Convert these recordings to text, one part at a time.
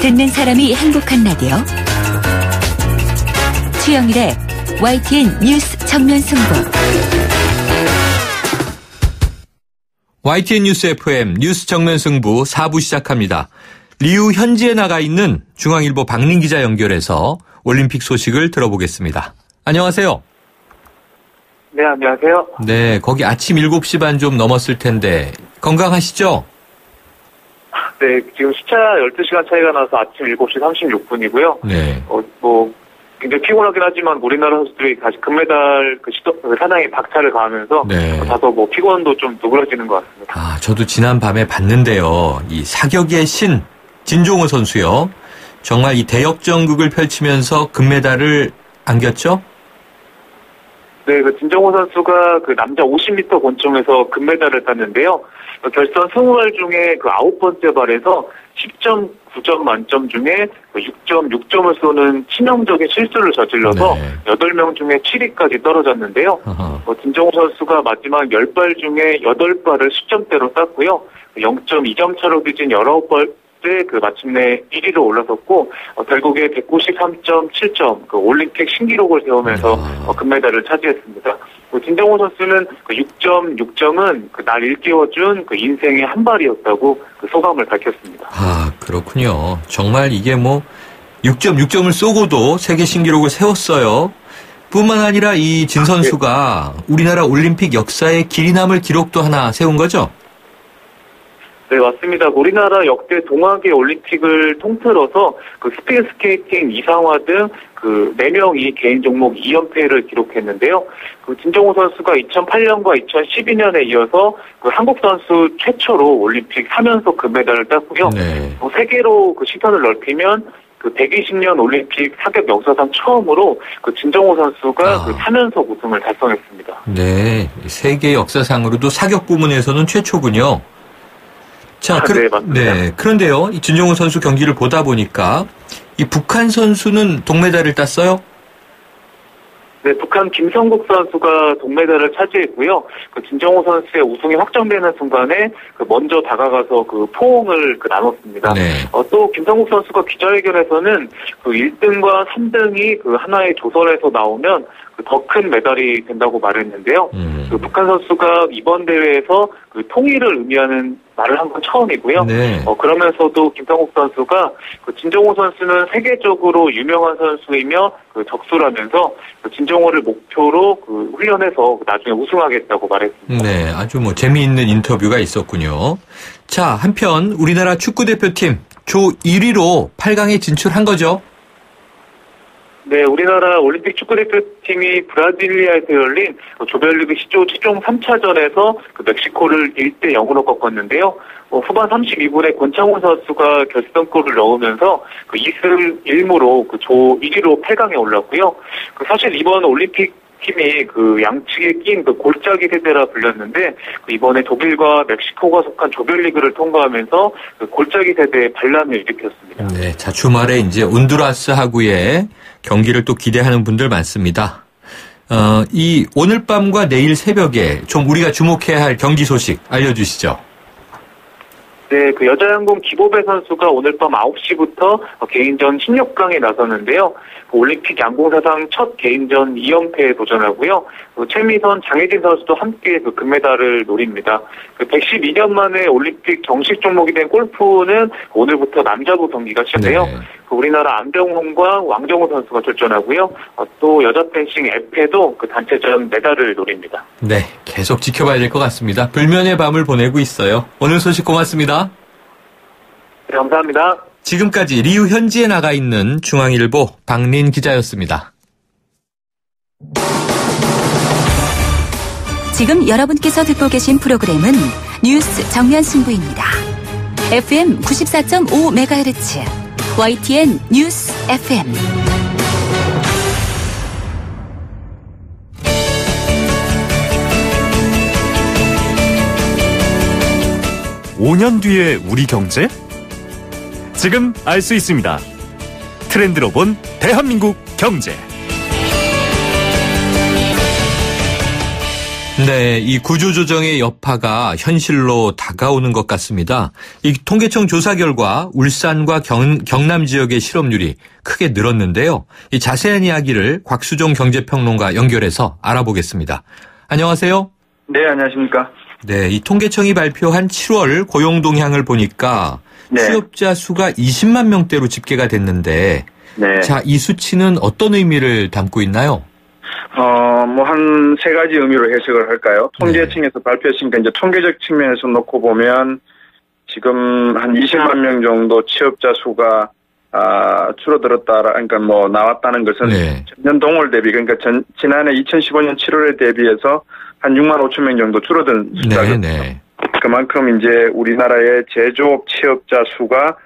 듣는 사람이 행복한 라디오 최영일의 YTN 뉴스 정면 승부. YTN 뉴스 FM 뉴스 정면 승부 4부 시작합니다. 리우 현지에 나가 있는 중앙일보 박린 기자 연결해서 올림픽 소식을 들어보겠습니다. 안녕하세요. 네, 안녕하세요. 네, 거기 아침 7시 반 좀 넘었을 텐데 건강하시죠? 네, 지금 시차 12시간 차이가 나서 아침 7시 36분이고요. 네. 굉장히 피곤하긴 하지만 우리나라 선수들이 다시 금메달 사냥에 박차를 가하면서 네. 다소 피곤도 좀 누그러지는 것 같습니다. 저도 지난 밤에 봤는데요. 이 사격의 신 진종호 선수요. 정말 이 대역전극을 펼치면서 금메달을 안겼죠? 네, 진정호 선수가 남자 50m 권총에서 금메달을 땄는데요. 결선 20발 중에 9번째 발에서 10.9점 만점 중에 6.6점을 쏘는 치명적인 실수를 저질러서 네. 8명 중에 7위까지 떨어졌는데요. 진정호 선수가 마지막 10발 중에 8발을 10점대로 땄고요. 0.2점 차로 뒤진 19발 마침내 1위로 올라섰고 결국에 193.7점 올림픽 신기록을 세우면서 금메달을 차지했습니다. 진정호 선수는 6.6점은 날 일깨워준 인생의 한 발이었다고 소감을 밝혔습니다. 그렇군요. 정말 이게 6.6점을 쏘고도 세계 신기록을 세웠어요. 뿐만 아니라 이 진 선수가 우리나라 올림픽 역사에 길이 남을 기록도 하나 세운 거죠? 네, 맞습니다. 우리나라 역대 동아계 올림픽을 통틀어서 스피드 스케이팅 이상화 등 4명이 개인 종목 2연패를 기록했는데요. 진정호 선수가 2008년과 2012년에 이어서 한국 선수 최초로 올림픽 3연속 금메달을 땄고요. 네. 세계로 시선을 넓히면 120년 올림픽 사격 역사상 처음으로 진정호 선수가 3연속 우승을 달성했습니다. 네, 세계 역사상으로도 사격 부문에서는 최초군요. 자, 네, 맞습니다. 네, 그런데요, 이 진정호 선수 경기를 보다 보니까 이 북한 선수는 동메달을 땄어요? 네, 북한 김성국 선수가 동메달을 차지했고요. 진정호 선수의 우승이 확정되는 순간에 먼저 다가가서 포옹을 나눴습니다. 네. 또 김성국 선수가 기자회견에서는 1등과 3등이 하나의 조선에서 나오면 더 큰 메달이 된다고 말했는데요. 북한 선수가 이번 대회에서 통일을 의미하는 말을 한 건 처음이고요. 네. 그러면서도 김성국 선수가 진정호 선수는 세계적으로 유명한 선수이며 적수라면서 진정호를 목표로 훈련해서 나중에 우승하겠다고 말했습니다. 네, 아주 재미있는 인터뷰가 있었군요. 자, 한편 우리나라 축구대표팀 조 1위로 8강에 진출한 거죠? 네, 우리나라 올림픽 축구대표팀이 브라질리아에서 열린 조별리그 시조 최종 3차전에서 멕시코를 1대0으로 꺾었는데요. 후반 32분에 권창훈 선수가 결승골을 넣으면서 2승 1무로 조 1위로 8강에 올랐고요. 사실 이번 올림픽 팀이 양측에 낀 골짜기 세대라 불렸는데 이번에 독일과 멕시코가 속한 조별리그를 통과하면서 골짜기 세대의 반란을 일으켰습니다. 네, 자, 주말에 이제 온두라스하고의 경기를 또 기대하는 분들 많습니다. 이 오늘 밤과 내일 새벽에 좀 우리가 주목해야 할 경기 소식 알려주시죠. 네, 여자양궁 기보배 선수가 오늘 밤 9시부터 개인전 16강에 나서는데요. 올림픽 양궁 사상 첫 개인전 2연패에 도전하고요. 최미선, 장혜진 선수도 함께 금메달을 노립니다. 112년 만에 올림픽 정식 종목이 된 골프는 오늘부터 남자부 경기가 시작돼요. 네. 우리나라 안병훈과 왕정호 선수가 출전하고요. 또 여자 펜싱 에페도 단체전 메달을 노립니다. 네, 계속 지켜봐야 될 것 같습니다. 불면의 밤을 보내고 있어요. 오늘 소식 고맙습니다. 네, 감사합니다. 지금까지 리우 현지에 나가 있는 중앙일보 박린 기자였습니다. 지금 여러분께서 듣고 계신 프로그램은 뉴스 정면 승부입니다. FM 94.5MHz YTN 뉴스 FM. 5년 뒤의 우리 경제? 지금 알 수 있습니다. 트렌드로 본 대한민국 경제. 네, 이 구조조정의 여파가 현실로 다가오는 것 같습니다. 이 통계청 조사 결과 울산과 경남 지역의 실업률이 크게 늘었는데요. 이 자세한 이야기를 곽수종 경제평론가 연결해서 알아보겠습니다. 안녕하세요. 네, 안녕하십니까. 네, 이 통계청이 발표한 7월 고용 동향을 보니까 네. 취업자 수가 20만 명대로 집계가 됐는데, 네. 자, 이 수치는 어떤 의미를 담고 있나요? 한 세 가지 의미로 해석을 할까요? 통계청에서 발표했으니까 이제 통계적 측면에서 놓고 보면 지금 한 20만 명 정도 취업자 수가 줄어들었다, 그러니까 나왔다는 것은 네. 전년 동월 대비, 그러니까 지난해 2015년 7월에 대비해서 한 6만 5천 명 정도 줄어든 숫자거든요. 네. 그만큼 이제 우리나라의 제조업 취업자 수가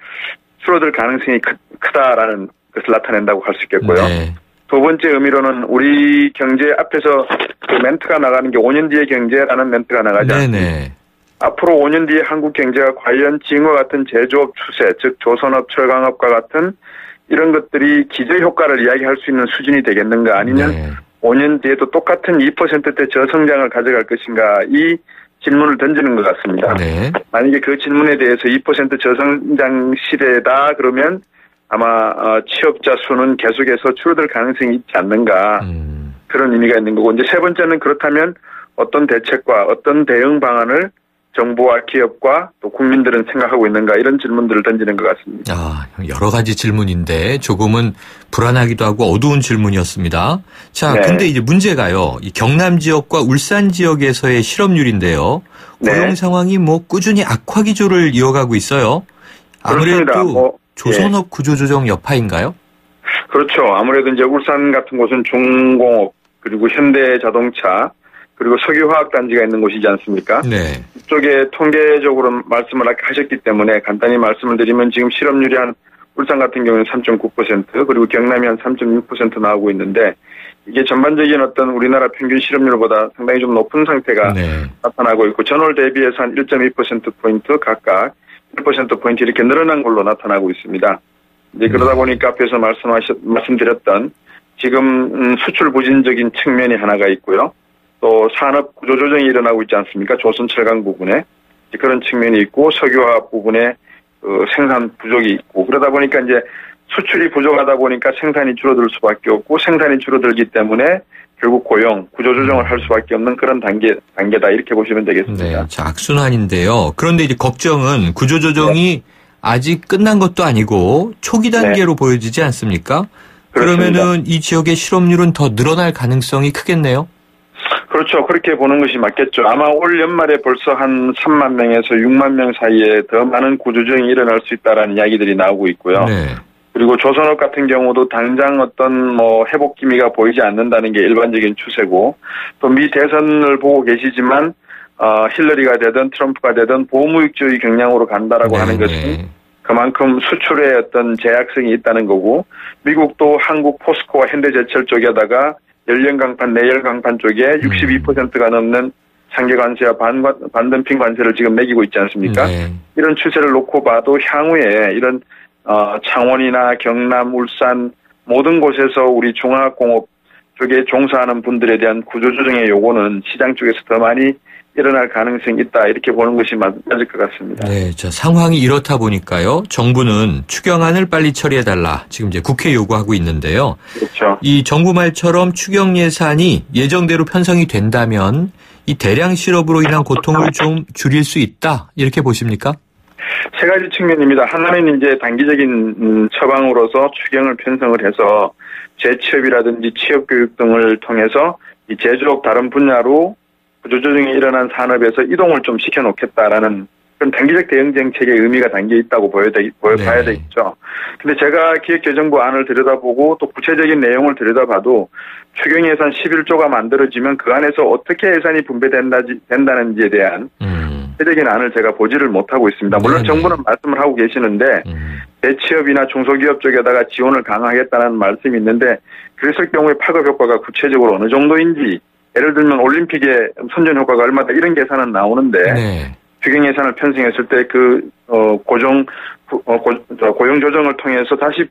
줄어들 가능성이 크다라는 것을 나타낸다고 할 수 있겠고요. 네. 두 번째 의미로는 우리 경제 앞에서 그 멘트가 나가는 게 5년 뒤의 경제라는 멘트가 나가지 않습니까? 네네. 앞으로 5년 뒤에 한국 경제가 과연 지금과 같은 제조업 추세, 즉 조선업, 철강업과 같은 이런 것들이 기저효과를 이야기할 수 있는 수준이 되겠는가, 아니면 네. 5년 뒤에도 똑같은 2%대 저성장을 가져갈 것인가, 이 질문을 던지는 것 같습니다. 네. 만약에 그 질문에 대해서 2% 저성장 시대다 그러면 아마 취업자 수는 계속해서 줄어들 가능성이 있지 않는가, 그런 의미가 있는 거고, 이제 세 번째는 그렇다면 어떤 대책과 어떤 대응 방안을 정부와 기업과 또 국민들은 생각하고 있는가, 이런 질문들을 던지는 것 같습니다. 여러 가지 질문인데 조금은 불안하기도 하고 어두운 질문이었습니다. 자, 네. 근데 이제 문제가요. 이 경남 지역과 울산 지역에서의 실업률인데요. 고용 네. 상황이 꾸준히 악화 기조를 이어가고 있어요. 아무래도 그렇습니다. 조선업 구조조정 여파인가요? 그렇죠. 아무래도 이제 울산 같은 곳은 중공업, 그리고 현대자동차, 그리고 석유화학단지가 있는 곳이지 않습니까? 네. 이쪽에 통계적으로 말씀을 아까 하셨기 때문에 간단히 말씀을 드리면 지금 실업률이 한 울산 같은 경우는 3.9%, 그리고 경남이 한 3.6% 나오고 있는데, 이게 전반적인 어떤 우리나라 평균 실업률보다 상당히 좀 높은 상태가 네. 나타나고 있고, 전월 대비해서 한 1.2%포인트 각각 1%포인트 이렇게 늘어난 걸로 나타나고 있습니다. 이제 그러다 보니까 앞에서 말씀드렸던 지금 수출 부진적인 측면이 하나가 있고요. 또 산업 구조 조정이 일어나고 있지 않습니까? 조선 철강 부분에 그런 측면이 있고, 석유화학 부분에 생산 부족이 있고, 그러다 보니까 이제 수출이 부족하다 보니까 생산이 줄어들 수밖에 없고, 생산이 줄어들기 때문에 결국 고용, 구조조정을 할 수밖에 없는 그런 단계다, 이렇게 보시면 되겠습니다. 네, 자, 악순환인데요. 그런데 이제 걱정은 구조조정이 아직 끝난 것도 아니고 초기 단계로 보여지지 않습니까? 그렇습니다. 그러면은 이 지역의 실업률은 더 늘어날 가능성이 크겠네요. 그렇죠. 그렇게 보는 것이 맞겠죠. 아마 올 연말에 벌써 한 3만 명에서 6만 명 사이에 더 많은 구조조정이 일어날 수 있다라는 이야기들이 나오고 있고요. 네. 그리고 조선업 같은 경우도 당장 어떤 회복 기미가 보이지 않는다는 게 일반적인 추세고, 또 미 대선을 보고 계시지만 힐러리가 되든 트럼프가 되든 보호무역주의 경향으로 간다라고 하는 것은 그만큼 수출에 어떤 제약성이 있다는 거고, 미국도 한국 포스코와 현대제철 쪽에다가 연령 강판, 내열 강판 쪽에 62%가 넘는 상계 관세와 반덤핑 관세를 지금 매기고 있지 않습니까? 네. 이런 추세를 놓고 봐도 향후에 이런 창원이나 경남, 울산 모든 곳에서 우리 중화학공업 쪽에 종사하는 분들에 대한 구조조정의 요구는 시장 쪽에서 더 많이 일어날 가능성이 있다, 이렇게 보는 것이 맞을 것 같습니다. 네, 자, 상황이 이렇다 보니까요. 정부는 추경안을 빨리 처리해달라. 지금 이제 국회 요구하고 있는데요. 그렇죠. 이 정부 말처럼 추경 예산이 예정대로 편성이 된다면 이 대량 실업으로 인한 고통을 좀 줄일 수 있다, 이렇게 보십니까? 세 가지 측면입니다. 하나는 이제 단기적인 처방으로서 추경을 편성을 해서 재취업이라든지 취업교육 등을 통해서 이 제조업 다른 분야로 구조조정이 일어난 산업에서 이동을 좀 시켜놓겠다라는 그런 단기적 대응 정책의 의미가 담겨 있다고 봐야 되겠죠. 근데 제가 기획재정부 안을 들여다보고 또 구체적인 내용을 들여다봐도 추경 예산 11조가 만들어지면 그 안에서 어떻게 예산이 분배된다는지에 대한 구체적인 안을 제가 보지를 못하고 있습니다. 물론 정부는 말씀을 하고 계시는데 대취업이나 중소기업 쪽에다가 지원을 강화하겠다는 말씀이 있는데, 그랬을 경우에 파급 효과가 구체적으로 어느 정도인지, 예를 들면 올림픽의 선전 효과가 얼마다 이런 계산은 나오는데 추경 예산을 편성했을 때 고용 조정을 통해서 다시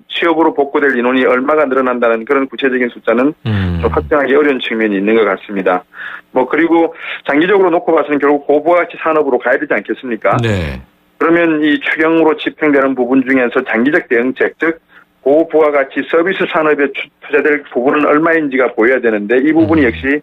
취업으로 복구될 인원이 얼마가 늘어난다는 그런 구체적인 숫자는 좀 확정하기 어려운 측면이 있는 것 같습니다. 그리고 장기적으로 놓고 봐서는 결국 고부가가치 산업으로 가야 되지 않겠습니까? 네. 그러면 이 추경으로 집행되는 부분 중에서 장기적 대응책, 즉 고부가가치 서비스 산업에 투자될 부분은 얼마인지가 보여야 되는데 이 부분이 역시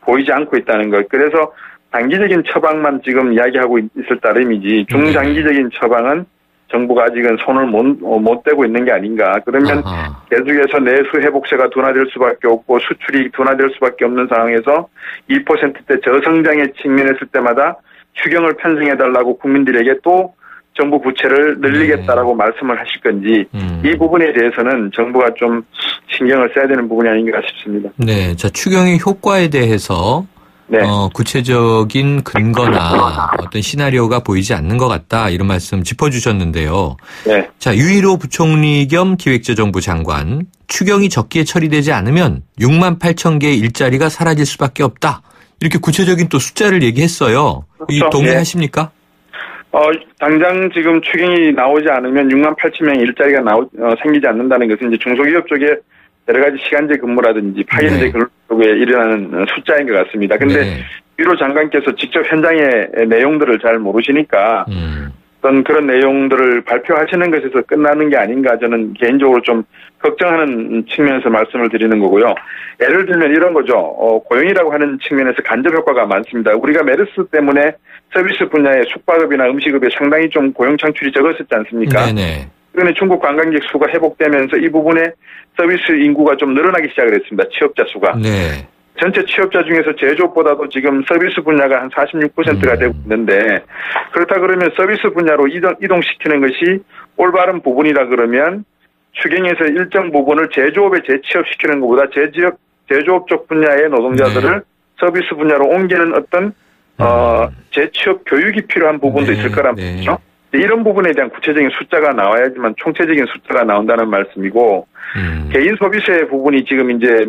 보이지 않고 있다는 것. 그래서 단기적인 처방만 지금 이야기하고 있을 따름이지 중장기적인 처방은 정부가 아직은 손을 못 대고 있는 게 아닌가. 그러면 계속해서 내수 회복세가 둔화될 수밖에 없고 수출이 둔화될 수밖에 없는 상황에서 2%대 저성장에 직면했을 때마다 추경을 편성해달라고 국민들에게 또 정부 부채를 늘리겠다라고 말씀을 하실 건지 이 부분에 대해서는 정부가 좀 신경을 써야 되는 부분이 아닌가 싶습니다. 네, 자 추경의 효과에 대해서 네. 구체적인 근거나 어떤 시나리오가 보이지 않는 것 같다 이런 말씀 짚어주셨는데요. 네. 자 유일호 부총리 겸 기획재정부 장관 추경이 적기에 처리되지 않으면 6만 8천 개의 일자리가 사라질 수밖에 없다. 이렇게 구체적인 또 숫자를 얘기했어요. 이 동의하십니까? 당장 지금 추경이 나오지 않으면 6만 8천 명의 일자리가 생기지 않는다는 것은 이제 중소기업 쪽에 여러 가지 시간제 근무라든지 파견제 근무 쪽에 일어나는 숫자인 것 같습니다. 근데 유일호 장관께서 직접 현장의 내용들을 잘 모르시니까 어떤 그런 내용들을 발표하시는 것에서 끝나는 게 아닌가 저는 개인적으로 좀 걱정하는 측면에서 말씀을 드리는 거고요. 예를 들면 이런 거죠. 고용이라고 하는 측면에서 간접 효과가 많습니다. 우리가 메르스 때문에 서비스 분야의 숙박업이나 음식업에 상당히 좀 고용 창출이 적었었지 않습니까? 네네. 그런데 중국 관광객 수가 회복되면서 이 부분에 서비스 인구가 좀 늘어나기 시작을 했습니다. 취업자 수가. 네. 전체 취업자 중에서 제조업보다도 지금 서비스 분야가 한 46%가 되고 있는데 그렇다 그러면 서비스 분야로 이동시키는 것이 올바른 부분이라 그러면 추경에서 일정 부분을 제조업에 재취업시키는 것보다 제조업 쪽 분야의 노동자들을 서비스 분야로 옮기는 어떤 재취업 교육이 필요한 부분도 있을 거란 말이죠. 이런 부분에 대한 구체적인 숫자가 나와야지만 총체적인 숫자가 나온다는 말씀이고 개인 소비세 부분이 지금 이제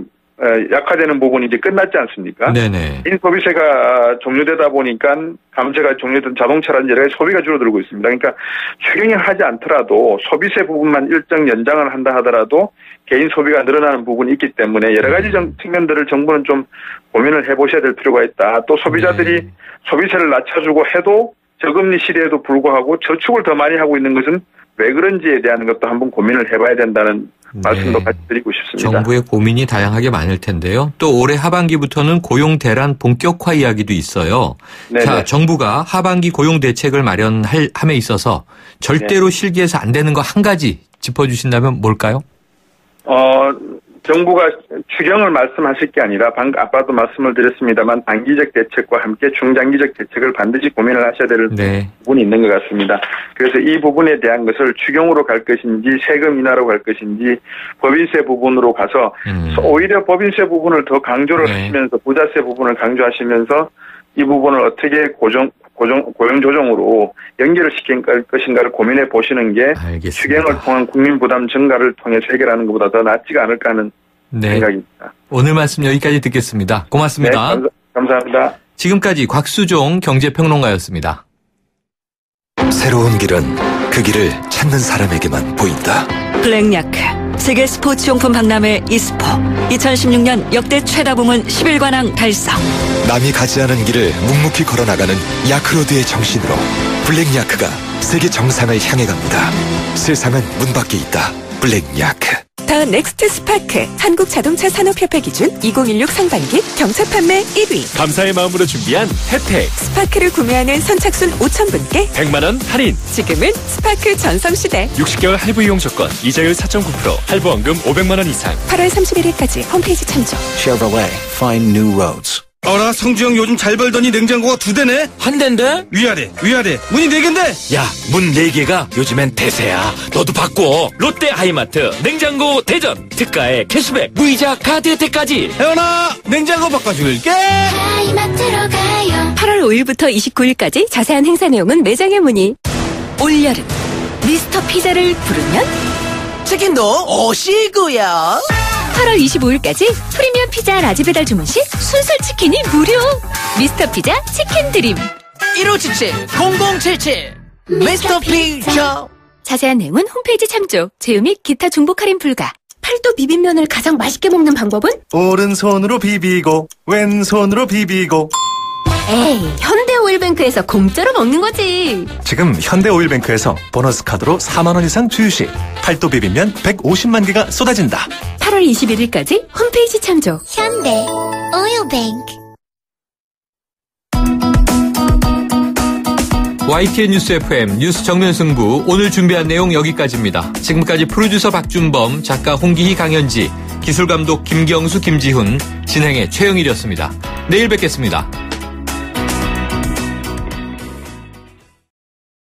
약화되는 부분이 이제 끝났지 않습니까? 네네. 개인 소비세가 종료되다 보니까 감세가 종료된 자동차라든지 여러 가지 소비가 줄어들고 있습니다. 그러니까 추경을 하지 않더라도 소비세 부분만 일정 연장을 한다 하더라도 개인 소비가 늘어나는 부분이 있기 때문에 여러 가지 측면들을 정부는 좀 고민을 해보셔야 될 필요가 있다. 또 소비자들이 소비세를 낮춰주고 해도 저금리 시대에도 불구하고 저축을 더 많이 하고 있는 것은 왜 그런지에 대한 것도 한번 고민을 해봐야 된다는 말씀도 같이 드리고 싶습니다. 정부의 고민이 다양하게 많을 텐데요. 또 올해 하반기부터는 고용 대란 본격화 이야기도 있어요. 네네. 자, 정부가 하반기 고용 대책을 마련함에 있어서 절대로 실기해서 안 되는 거 한 가지 짚어주신다면 뭘까요? 정부가 추경을 말씀하실 게 아니라 아까도 말씀을 드렸습니다만 단기적 대책과 함께 중장기적 대책을 반드시 고민을 하셔야 될 부분이 있는 것 같습니다. 그래서 이 부분에 대한 것을 추경으로 갈 것인지 세금 인하로 갈 것인지 법인세 부분으로 가서 오히려 법인세 부분을 더 강조를 하시면서 부자세 부분을 강조하시면서 이 부분을 어떻게 고용 조정으로 연결을 시킬 것인가를 고민해 보시는 게 알겠습니다. 추경을 통한 국민 부담 증가를 통해서 해결하는 것보다 더 낫지가 않을까 하는 생각입니다. 오늘 말씀 여기까지 듣겠습니다. 고맙습니다. 네, 감사합니다. 지금까지 곽수종 경제평론가였습니다. 새로운 길은 그 길을 찾는 사람에게만 보인다. 블랙야크 세계 스포츠용품 박람회 이스포 2016년 역대 최다 부문 11관왕 달성. 남이 가지 않은 길을 묵묵히 걸어나가는 야크로드의 정신으로 블랙야크가 세계 정상을 향해 갑니다. 세상은 문 밖에 있다. 블랙야크. 더 넥스트 스파크 한국자동차 산업협회 기준 2016 상반기 경차 판매 1위. 감사의 마음으로 준비한 혜택. 스파크를 구매하는 선착순 5,000분께 100만 원 할인. 지금은 스파크 전성시대. 60개월 할부 이용 조건, 이자율 4.9%, 할부원금 500만 원 이상. 8월 31일까지 홈페이지 참조. Chevrolet, find new roads. 어라, 성주형 요즘 잘 벌더니 냉장고가 2대네? 한 대인데? 위아래 문이 4개인데? 야, 문 4개가 요즘엔 대세야. 너도 바꿔. 롯데 하이마트 냉장고 대전. 특가에 캐시백, 무이자 카드 혜택까지. 혜원아, 냉장고 바꿔줄게. 하이마트로 가요. 8월 5일부터 29일까지 자세한 행사 내용은 매장에 문의. 올여름 미스터 피자를 부르면 치킨도 오시고요. 8월 25일까지 프리미엄 피자 라지 배달 주문 시 순살 치킨이 무료. 미스터 피자 치킨 드림. 1577-0077 미스터 피자. 자세한 내용은 홈페이지 참조. 제휴 및 기타 중복 할인 불가. 팔도 비빔면을 가장 맛있게 먹는 방법은? 오른손으로 비비고 왼손으로 비비고. 에이, 현대오일뱅크에서 공짜로 먹는 거지. 지금 현대오일뱅크에서 보너스 카드로 4만 원 이상 주유 시 팔도 비빔면 150만 개가 쏟아진다. 8월 21일까지 홈페이지 참조. 현대오일뱅크. YTN 뉴스 FM 뉴스 정면 승부 오늘 준비한 내용 여기까지입니다. 지금까지 프로듀서 박준범, 작가 홍기희, 강현지, 기술감독 김경수, 김지훈, 진행의 최영일이었습니다. 내일 뵙겠습니다.